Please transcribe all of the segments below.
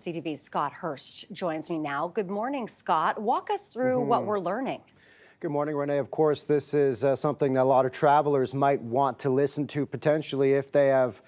CTV's Scott Hurst joins me now. Good morning, Scott. Walk us through what we're learning. Good morning, Renee. Of course, this is something that a lot of travelers might want to listen to potentially if they have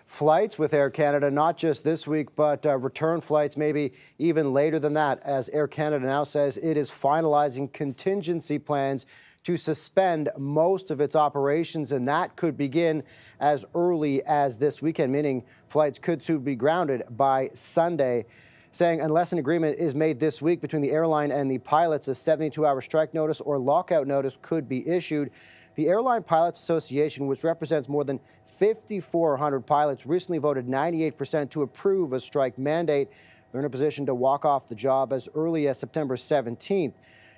flights with Air Canada, not just this week, but return flights maybe even later than that, as Air Canada now says it is finalizing contingency plans to suspend most of its operations, and that could begin as early as this weekend, meaning flights could soon be grounded by Sunday, saying unless an agreement is made this week between the airline and the pilots, a 72-hour strike notice or lockout notice could be issued. The Airline Pilots Association, which represents more than 5,400 pilots, recently voted 98% to approve a strike mandate. They're in a position to walk off the job as early as September 17th.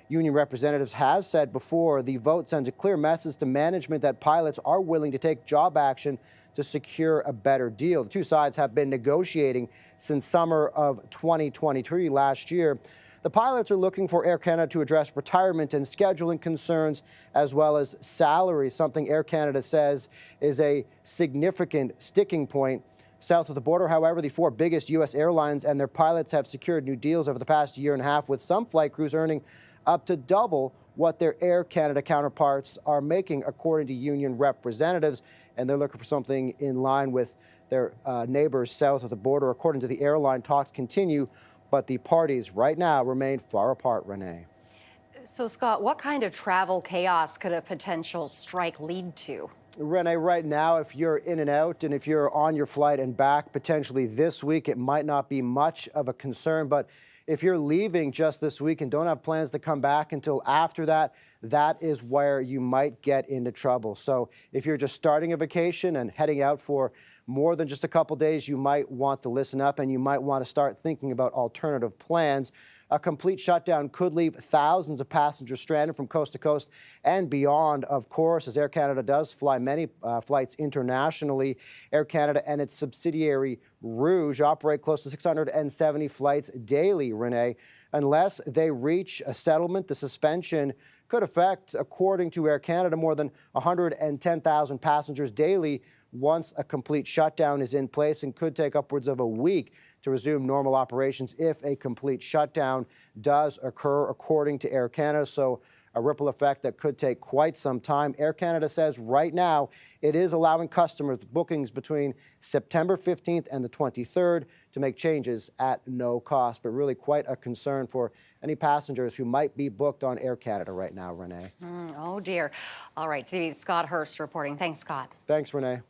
Union representatives have said before the vote sends a clear message to management that pilots are willing to take job action to secure a better deal. The two sides have been negotiating since summer of 2023 last year. The pilots are looking for Air Canada to address retirement and scheduling concerns, as well as salary, something Air Canada says is a significant sticking point. South of the border, however, the four biggest U.S. airlines and their pilots have secured new deals over the past year and a half, with some flight crews earning up to double what their Air Canada counterparts are making, according to union representatives. And they're looking for something in line with their neighbors south of the border. According to the airline, talks continue, but the parties right now remain far apart, Renee. So, Scott, what kind of travel chaos could a potential strike lead to? Renee, right now, if you're in and out and if you're on your flight and back potentially this week, it might not be much of a concern. But if you're leaving just this week and don't have plans to come back until after that, that is where you might get into trouble. So if you're just starting a vacation and heading out for more than just a couple days, you might want to listen up and you might want to start thinking about alternative plans. A complete shutdown could leave thousands of passengers stranded from coast to coast and beyond, of course, as Air Canada does fly many flights internationally. Air Canada and its subsidiary Rouge operate close to 670 flights daily, Renee. Unless they reach a settlement, the suspension could affect, according to Air Canada, more than 110,000 passengers daily once a complete shutdown is in place, and could take upwards of a week to resume normal operations if a complete shutdown does occur, according to Air Canada. So a ripple effect that could take quite some time. Air Canada says right now it is allowing customers bookings between September 15th and the 23rd to make changes at no cost, but really quite a concern for any passengers who might be booked on Air Canada right now, Renee. Oh, dear. All right, CTV's Scott Hurst reporting. Thanks, Scott. Thanks, Renee.